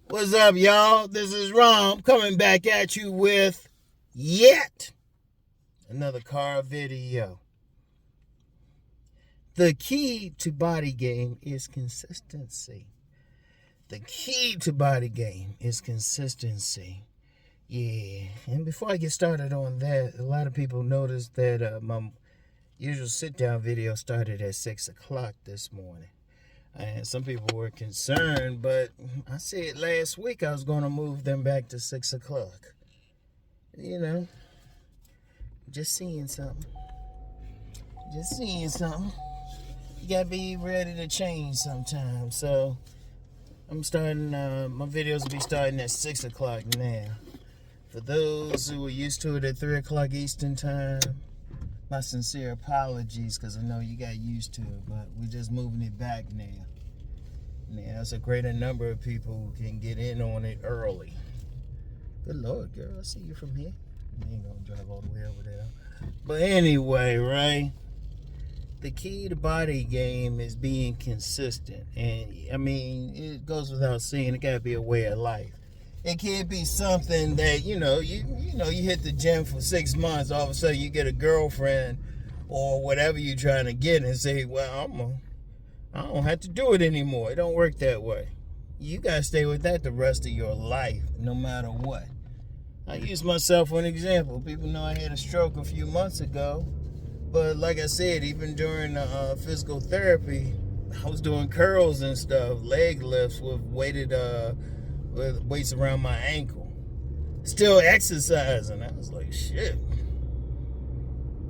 What's up, y'all? This is Rom coming back at you with yet another car video. The key to body game is consistency. The key to body game is consistency. Yeah, and before I get started on that, a lot of people noticed that my usual sit-down video started at 6 o'clock this morning. And some people were concerned, but I said last week I was going to move them back to 6 o'clock. You know, just seeing something. Just seeing something. You got to be ready to change sometimes. So I'm starting, my videos will be starting at 6 o'clock now. For those who are used to it at 3 o'clock Eastern time, my sincere apologies, because I know you got used to it, but we're just moving it back now. Now, that's a greater number of people who can get in on it early. Good Lord, girl, I see you from here. You ain't gonna drive all the way over there. But anyway, right? The key to body game is being consistent. And, I mean, it goes without saying, it gotta be a way of life. It can't be something that, you hit the gym for 6 months, all of a sudden you get a girlfriend or whatever you're trying to get and say, well, I don't have to do it anymore. It don't work that way. You got to stay with that the rest of your life, no matter what. I use myself for an example. People know I had a stroke a few months ago, but like I said, even during physical therapy, I was doing curls and stuff, leg lifts with weights around my ankle, still exercising. I was like, shit.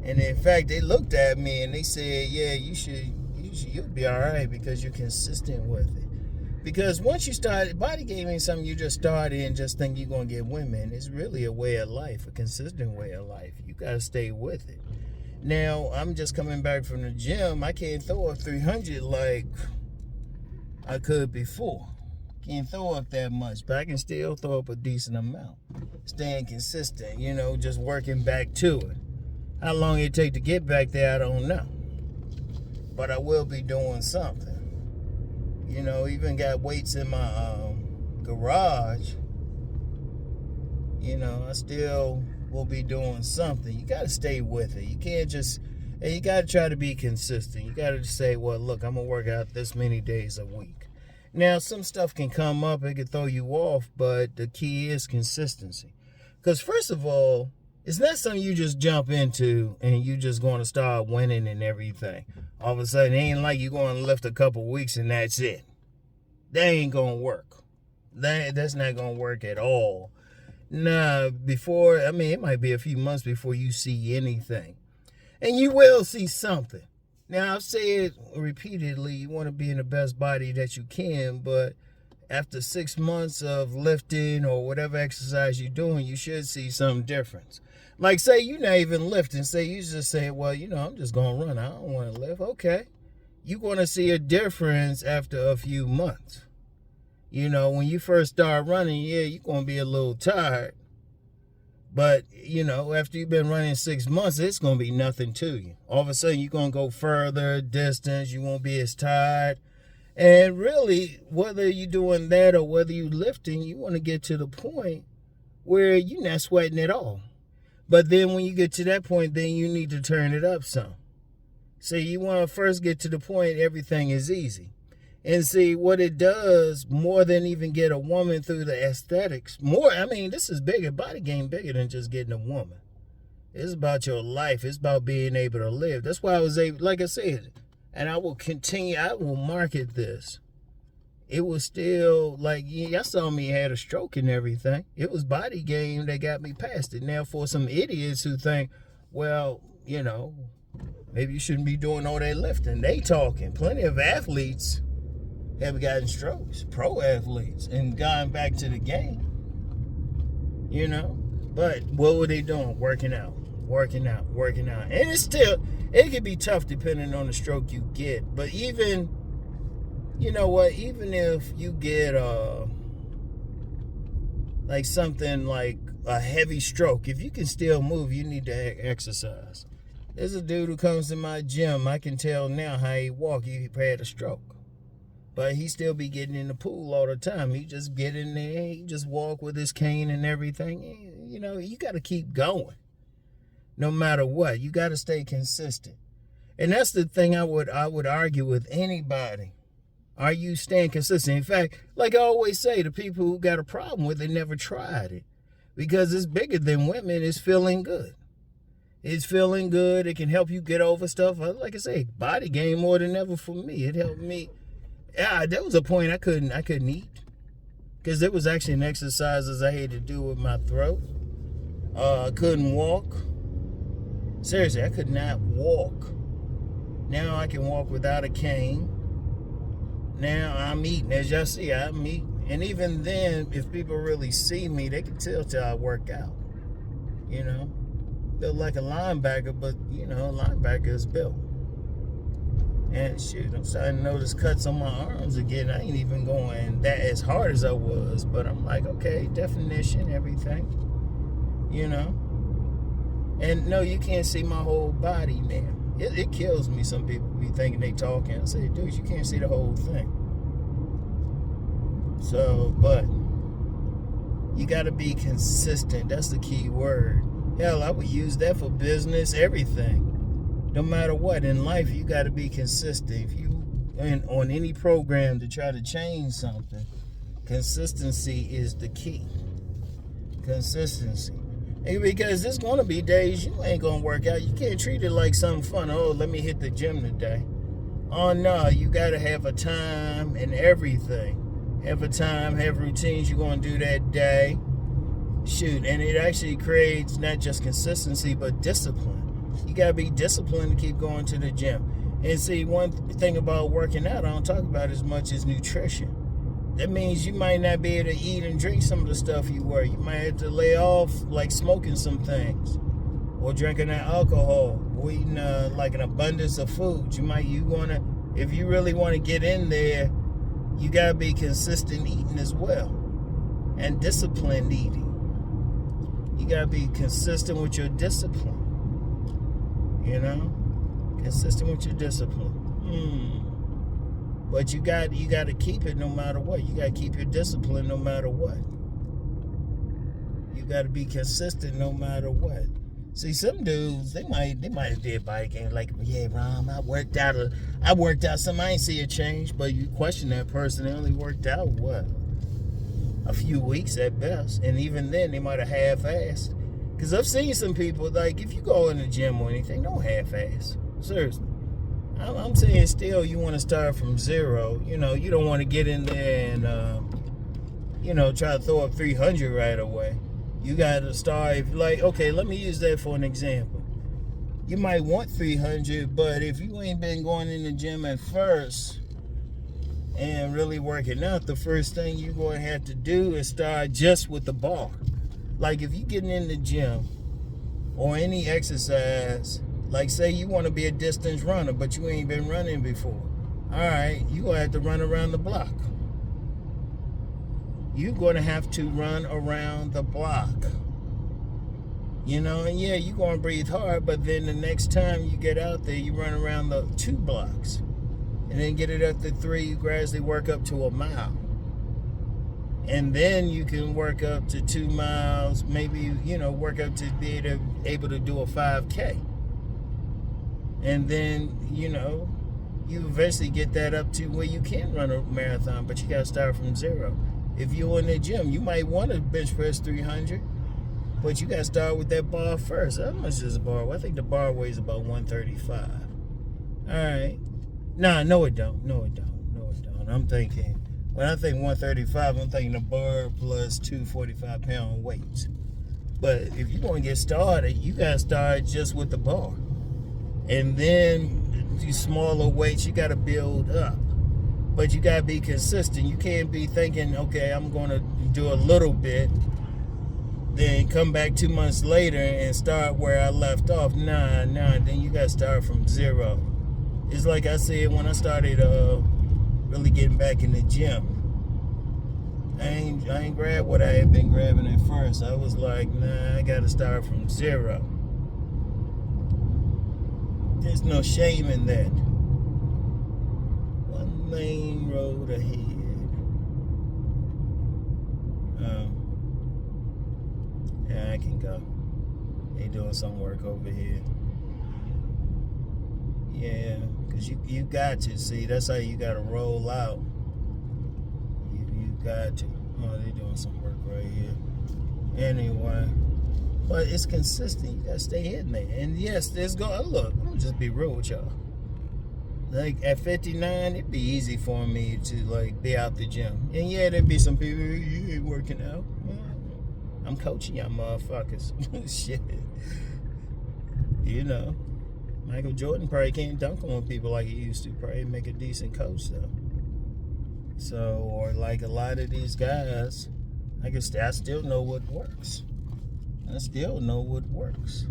And in fact, they looked at me and they said, yeah, you'll be all right because you're consistent with it. Because once you start, body game ain't something you just start and just think you're going to get women. It's really a way of life, a consistent way of life. You got to stay with it. Now, I'm just coming back from the gym. I can't throw up 300 like I could before. Can't throw up that much, but I can still throw up a decent amount. Staying consistent, just working back to it. How long it take to get back there, I don't know. But I will be doing something. Even got weights in my garage. I still will be doing something. You got to stay with it. You can't and you got to try to be consistent. You got to say, well, look, I'm going to work out this many days a week. Now, some stuff can come up, it can throw you off, but the key is consistency. Because first of all, it's not something you just jump into and you just going to start winning and everything. All of a sudden, it ain't like you're going to lift a couple weeks and that's it. That ain't going to work. That's not going to work at all. Nah, it might be a few months before you see anything. And you will see something. Now, I've said repeatedly, you want to be in the best body that you can, but after 6 months of lifting or whatever exercise you're doing, you should see some difference. Like, say you're not even lifting. Say you just say, well, I'm just going to run. I don't want to lift. Okay. You're going to see a difference after a few months. When you first start running, yeah, you're going to be a little tired. But, after you've been running 6 months, it's going to be nothing to you. All of a sudden, you're going to go further distance. You won't be as tired. And really, whether you're doing that or whether you're lifting, you want to get to the point where you're not sweating at all. But then when you get to that point, then you need to turn it up some. So you want to first get to the point everything is easy. And see what it does more than even get a woman through the aesthetics. This is bigger, body game bigger than just getting a woman. It's about your life. It's about being able to live. That's why I was able, like I said, and I will continue, I will market this. It was still like, y'all saw me had a stroke and everything. It was body game that got me past it. Now for some idiots who think, well, maybe you shouldn't be doing all that lifting. They talking. Plenty of athletes have gotten strokes, pro athletes, and gone back to the game. But what were they doing? Working out. And it can be tough depending on the stroke you get. But even if you get like something like a heavy stroke, if you can still move, you need to exercise. There's a dude who comes to my gym. I can tell now how he walk. He had a stroke. But he still be getting in the pool all the time. He just get in there, he just walk with his cane and everything. You know, you got to keep going. No matter what, you got to stay consistent. And that's the thing I would argue with anybody. Are you staying consistent? In fact, like I always say, the people who got a problem with it never tried it. Because it's bigger than women. It's feeling good. It's feeling good. It can help you get over stuff. Like I say, body game more than ever for me. It helped me. Yeah, there was a point I couldn't eat. Because there was actually an exercises I had to do with my throat. I couldn't walk. Seriously, I could not walk. Now I can walk without a cane. Now I'm eating. As y'all see, I'm eating. And even then, if people really see me, they can tell till I work out. You know? Built like a linebacker, but, you know, linebacker is built. And shoot, I'm starting to notice cuts on my arms again. I ain't even going that as hard as I was. But I'm like, okay, definition, everything. You know? And no, you can't see my whole body now. It kills me. Some people be thinking they talking. I say, dude, you can't see the whole thing. So, but you got to be consistent. That's the key word. Hell, I would use that for business, everything. No matter what in life, you got to be consistent. If you on any program to try to change something, consistency is the key. Consistency. Because there's going to be days you ain't going to work out. You can't treat it like something fun. Oh, let me hit the gym today. Oh, no. You got to have a time and everything. Have a time, have routines you're going to do that day. Shoot. And it actually creates not just consistency, but discipline. You got to be disciplined to keep going to the gym. And see, one thing about working out I don't talk about as much as nutrition. That means you might not be able to eat and drink some of the stuff you were. You might have to lay off, like smoking some things, or drinking that alcohol, or eating like an abundance of food. If you really want to get in there, you gotta be consistent eating as well, and disciplined eating. You gotta be consistent with your discipline. You know, consistent with your discipline. But you got to keep it no matter what. You got to keep your discipline no matter what. You got to be consistent no matter what. See, some dudes, they might have did biking like, yeah, Rom, I worked out some. I ain't see a change, but you question that person. They only worked out what, a few weeks at best, and even then they might have half-assed. Because I've seen some people, like, if you go in the gym or anything, don't half-ass. Seriously. I'm saying still you want to start from zero. You know, you don't want to get in there and, try to throw up 300 right away. You got to start, okay, let me use that for an example. You might want 300, but if you ain't been going in the gym at first and really working out, the first thing you're going to have to do is start just with the bar. Like if you're getting in the gym or any exercise, like say you want to be a distance runner, but you ain't been running before. All right, you're going to have to run around the block. You're going to have to run around the block. You know, and yeah, you're going to breathe hard, but then the next time you get out there, you run around the 2 blocks. And then get it up to 3, you gradually work up to a mile. And then you can work up to 2 miles, maybe, work up to be able to do a 5K. And then, you eventually get that up to where you can run a marathon, but you got to start from zero. If you're in the gym, you might want to bench press 300, but you got to start with that bar first. How much is a bar? Well, I think the bar weighs about 135. All right. No, it don't. I'm thinking, when I think 135, I'm thinking the bar plus 2 45-pound weights. But if you want to get started, you got to start just with the bar. And then these smaller weights, you got to build up. But you got to be consistent. You can't be thinking, okay, I'm going to do a little bit, then come back 2 months later and start where I left off. Nah, then you got to start from zero. It's like I said when I started really getting back in the gym. I ain't grabbed what I had been grabbing at first. I was like, nah, I got to start from zero. There's no shame in that. lane road ahead. Yeah, I can go. They doing some work over here. Yeah, because you got to. See, that's how you got to roll out. You got to. Oh, they doing some work right here. Anyway. But it's consistent. You got to stay hitting there. And yes, look, I'm going to just be real with y'all. Like, at 59, it'd be easy for me to, like, be out the gym. And yeah, there'd be some people, you ain't working out. I'm coaching y'all motherfuckers. Shit. You know. Michael Jordan probably can't dunk on people like he used to. Probably make a decent coach, though. So, or like a lot of these guys, I still know what works. I still know what works.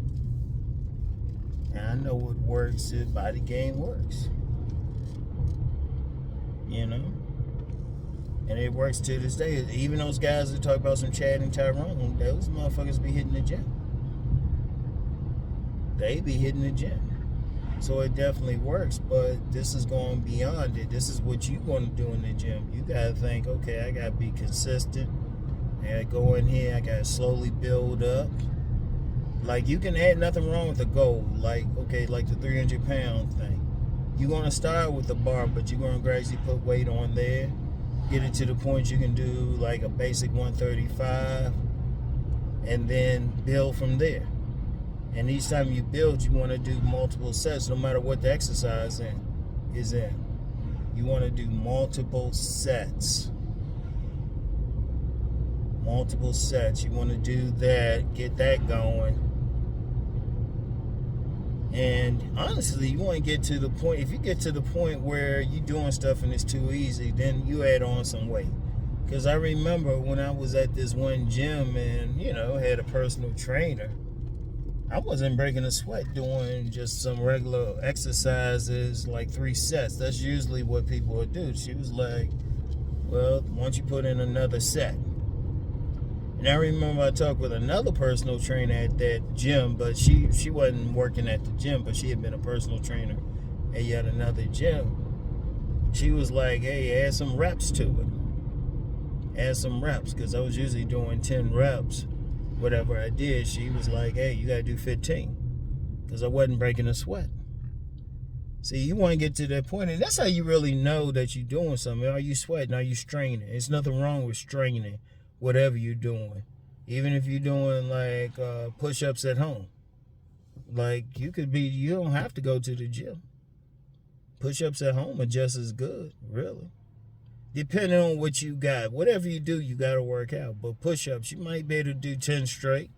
And I know what works if body game works. You know? And it works to this day. Even those guys that talk about some Chad and Tyrone, those motherfuckers be hitting the gym. They be hitting the gym. So it definitely works, but this is going beyond it. This is what you want to do in the gym. You got to think, okay, I got to be consistent. I got to go in here. I got to slowly build up. Like, you can add nothing wrong with the goal. Like, okay, like the 300-pound thing. You're going to start with the bar, but you're going to gradually put weight on there. Get it to the point you can do like a basic 135 and then build from there. And each time you build, you want to do multiple sets, no matter what the exercise is in. You want to do multiple sets. Multiple sets. You want to do that, get that going. And honestly, you want to get to the point, if you get to the point where you're doing stuff and it's too easy, then you add on some weight. Because I remember when I was at this one gym and, you know, had a personal trainer, I wasn't breaking a sweat doing just some regular exercises, like 3 sets. That's usually what people would do. She was like, well, why don't you put in another set? And I remember I talked with another personal trainer at that gym, but she wasn't working at the gym, but she had been a personal trainer at yet another gym. She was like, hey, add some reps to it. Add some reps, because I was usually doing 10 reps. Whatever I did, she was like, hey, you got to do 15, because I wasn't breaking a sweat. See, you want to get to that point, and that's how you really know that you're doing something. Are you sweating? Are you straining? There's nothing wrong with straining. Whatever you're doing, even if you're doing like push-ups at home, like you don't have to go to the gym. Push-ups at home are just as good, really, depending on what you got. Whatever you do, you got to work out. But push-ups, you might be able to do 10 straight.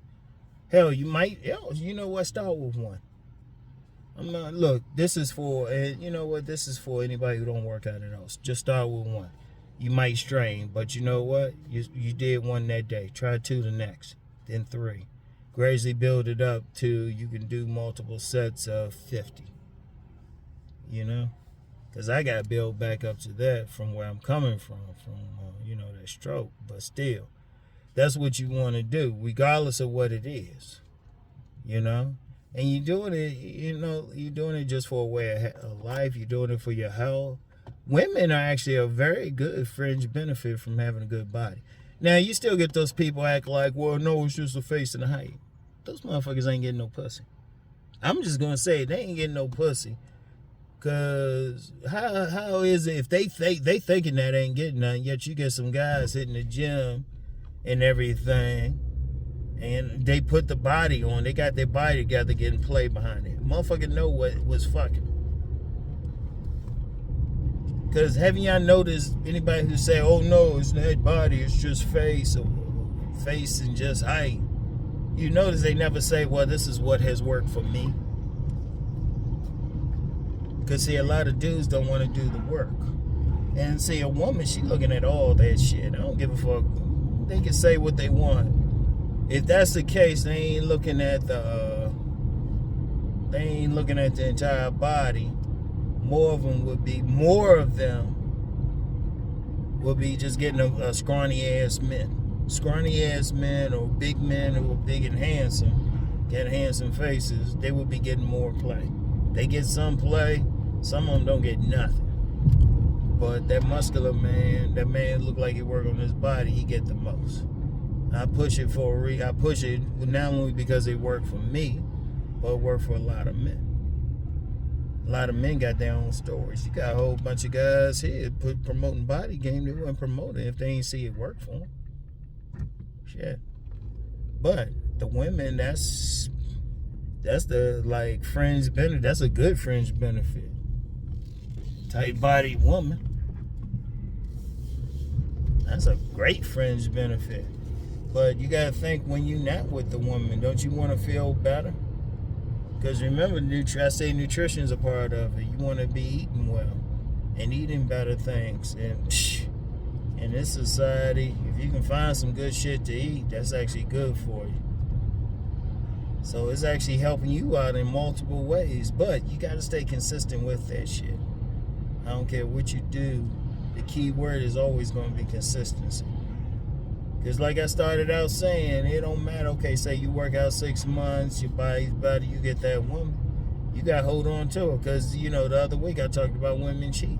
Hell, you know what, start with 1. Look, this is for, and you know what, this is for anybody who don't work out at all. Just start with 1. You might strain, but you know what? You did 1 that day. Try 2 the next, then 3. Gradually build it up to you can do multiple sets of 50. You know? Because I got to build back up to that from where I'm coming from that stroke. But still, that's what you want to do, regardless of what it is. You know? And you're doing it just for a way of life. You're doing it for your health. Women are actually a very good fringe benefit from having a good body. Now, you still get those people act like, well, no, it's just a face and a height. Those motherfuckers ain't getting no pussy. I'm just going to say they ain't getting no pussy. Because how is it if they thinking that ain't getting nothing, yet you get some guys hitting the gym and everything, and they put the body on. They got their body together getting play behind it. Motherfucker know what was fucking. Because haven't y'all noticed anybody who say, oh no, it's not body, it's just face, or face and just height? You notice they never say, well, this is what has worked for me. Because see, a lot of dudes don't want to do the work. And see, a woman, she looking at all that shit. I don't give a fuck. They can say what they want. If that's the case, they ain't looking at the entire body. More of them would be just getting a scrawny ass men or big men who are big and handsome, get handsome faces. They would be getting more play. They get some play. Some of them don't get nothing. But that muscular man, that man look like he work on his body, he get the most. I push it I push it not only because it worked for me, but it worked for a lot of men. A lot of men got their own stories. You got a whole bunch of guys here promoting body game. They wouldn't promote it if they ain't see it work for them. Shit. But the women, that's the like fringe benefit. That's a good fringe benefit. Tight body woman. That's a great fringe benefit. But you gotta think, when you're not with the woman, don't you want to feel better? Because remember, I say nutrition is a part of it. You want to be eating well and eating better things. And in this society, if you can find some good shit to eat, that's actually good for you. So it's actually helping you out in multiple ways. But you got to stay consistent with that shit. I don't care what you do. The key word is always going to be consistency. Because like I started out saying, it don't matter. Okay, say you work out 6 months, your body's better, you get that woman. You got to hold on to her. Because, the other week I talked about women cheating.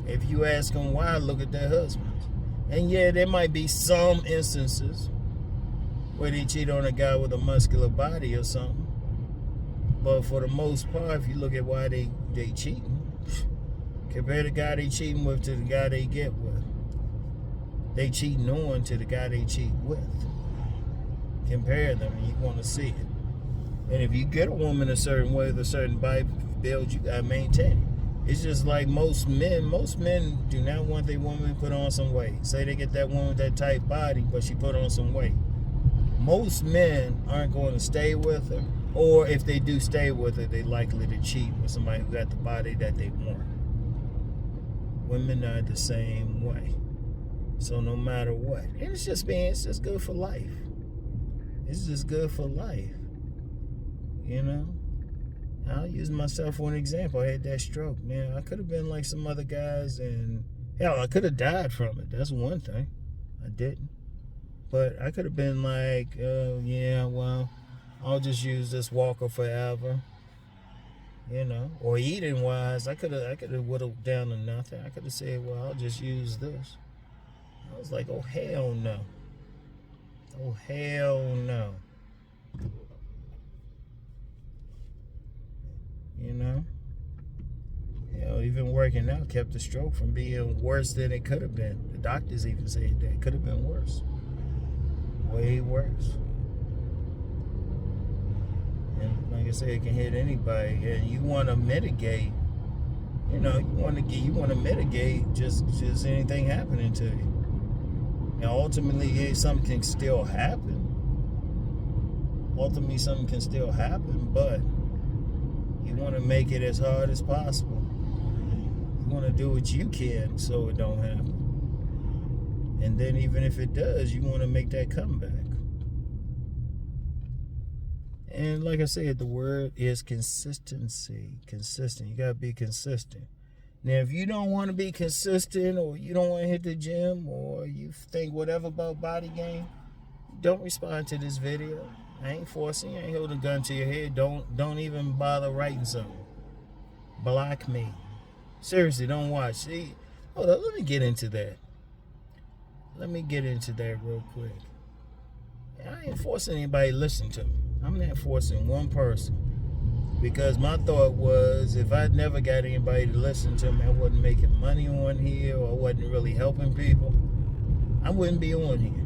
If you ask them why, look at their husbands. And yeah, there might be some instances where they cheat on a guy with a muscular body or something. But for the most part, if you look at why they cheating, compare the guy they cheating with to the guy they get with. They cheating on to the guy they cheat with. Compare them and you want to see it. And if you get a woman a certain way with a certain body build, you got to maintain it. It's just like most men do not want their woman to put on some weight. Say they get that woman with that tight body, but she put on some weight. Most men aren't going to stay with her, or if they do stay with her, they're likely to cheat with somebody who got the body that they want. Women are the same way. So no matter what, and it's just good for life. It's just good for life. I'll use myself for an example. I had that stroke, man. I could have been like some other guys, and hell, I could have died from it. That's one thing. I didn't. But I could have been like, I'll just use this walker forever. Or eating wise, I could have whittled down to nothing. I could have said, well, I'll just use this. I was like, oh, hell no. Oh, hell no. Hell, even working out kept the stroke from being worse than it could have been. The doctors even said that it could have been worse. Way worse. And like I said, it can hit anybody. And you want to mitigate. You want to mitigate just anything happening to you. Now, ultimately, something can still happen. But you want to make it as hard as possible. You want to do what you can so it don't happen. And then even if it does, you want to make that comeback. And like I said, the word is consistency. Consistent. You got to be consistent. Now, if you don't want to be consistent, or you don't want to hit the gym, or you think whatever about body game, don't respond to this video. I ain't forcing you. I ain't holding a gun to your head. Don't even bother writing something. Block me. Seriously, don't watch. See, hold up. Let me get into that. Real quick. I ain't forcing anybody to listen to me. I'm not forcing one person. Because my thought was, if I never got anybody to listen to me, I wasn't making money on here, or I wasn't really helping people, I wouldn't be on here.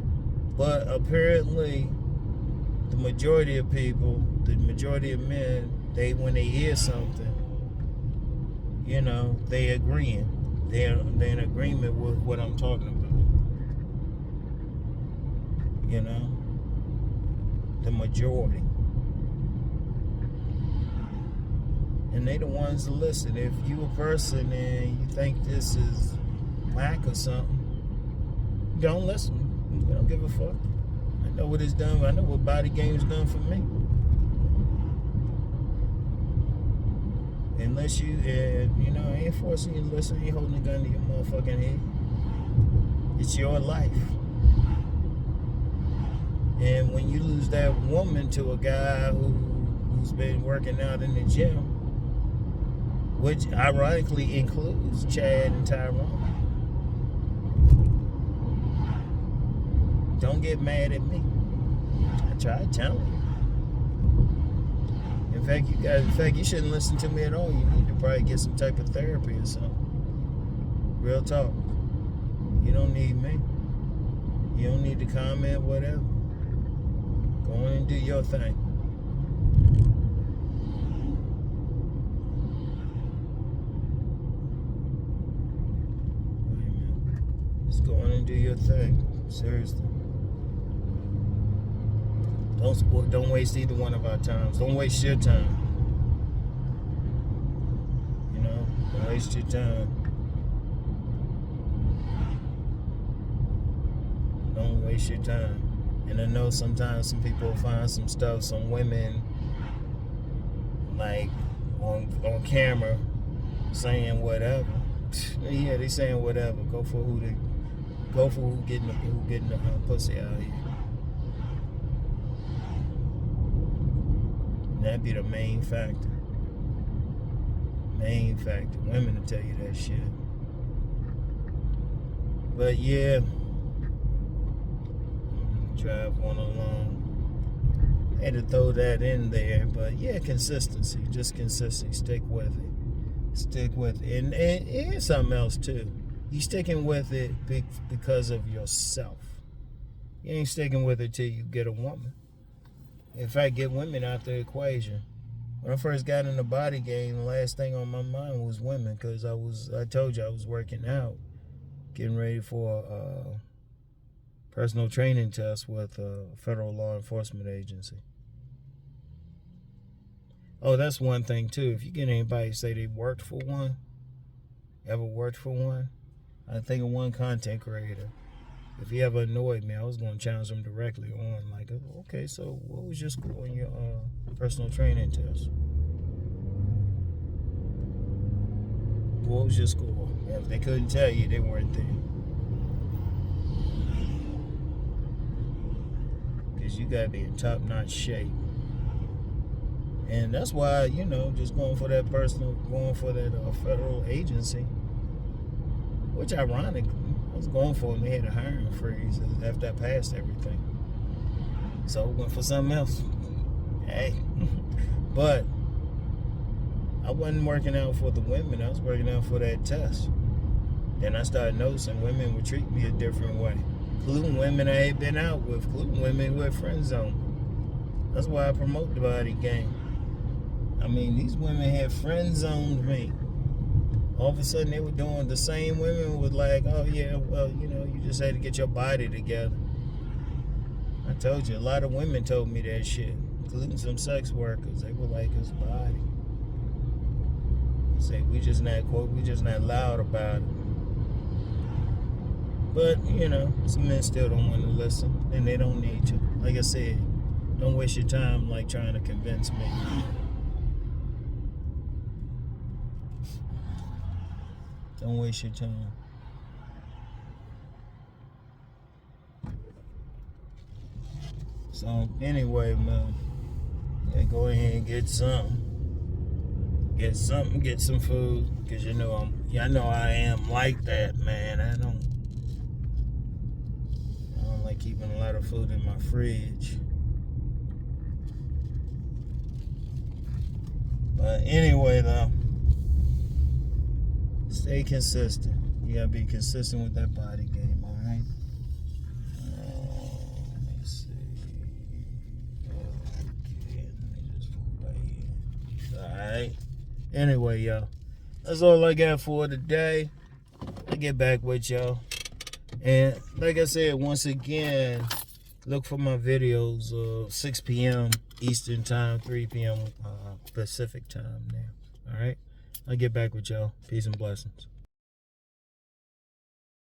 But apparently, the majority of people, the majority of men, when they hear something, they agreeing. They're in agreement with what I'm talking about. The majority. And they the ones to listen. If you a person and you think this is MACK or something, don't listen. I don't give a fuck. I know what it's done. I know what body game's done for me. Unless I ain't forcing you to listen. I ain't holding a gun to your motherfucking head. It's your life. And when you lose that woman to a guy who's been working out in the gym, which ironically includes Chad and Tyrone. Don't get mad at me. I tried telling you. In fact, you shouldn't listen to me at all. You need to probably get some type of therapy or something. Real talk. You don't need me. You don't need to comment, whatever. Go on and do your thing. Just go on and do your thing. Seriously. Don't waste either one of our times. Don't waste your time. You know, don't waste your time. Don't waste your time. And I know sometimes some people find some stuff, some women, like on camera, saying whatever. Yeah, they saying whatever. Go for who getting the pussy out here. That'd be the main factor. Main factor. Women will tell you that shit. But yeah, drive one along. Had to throw that in there, but yeah, consistency. Just consistency. Stick with it. Stick with it. And here's something else too. You sticking with it because of yourself. You ain't sticking with it till you get a woman. In fact, get women out the equation. When I first got in the body game, the last thing on my mind was women, because I told you I was working out, getting ready for a personal training test with a federal law enforcement agency. Oh, that's one thing too. If you get anybody say they worked for one, ever worked for one, I think of one content creator. If he ever annoyed me, I was going to challenge him directly on, like, okay, so what was your score on your personal training test? What was your score? If they couldn't tell you, they weren't there. Because you got to be in top-notch shape. And that's why, you know, just going for that federal agency, which ironically, I was going for, and they had a hiring freeze after I passed everything. So I went for something else. Hey. But I wasn't working out for the women. I was working out for that test. Then I started noticing women would treat me a different way. Including women I had been out with. Including women who had friend zone. That's why I promote the body game. I mean, these women had friend zoned me. All of a sudden, they were doing the same women with like, oh yeah, well, you know, you just had to get your body together. I told you, a lot of women told me that shit, including some sex workers. They were like, his body. I say, we just not loud about it. But, you know, some men still don't want to listen, and they don't need to. Like I said, don't waste your time like trying to convince me. Don't waste your time. So anyway, man, yeah, go ahead and get something. Get some food, cause you know I know I am like that, man. I don't like keeping a lot of food in my fridge. But anyway, though. Stay consistent. You gotta be consistent with that body game, alright? Let me see. Okay, let me just put right here. Alright. Anyway, y'all. That's all I got for today. I'll get back with y'all. And like I said, once again, look for my videos 6 p.m. Eastern time, 3 p.m. Pacific time now. Alright? I'll get back with y'all. Peace and blessings.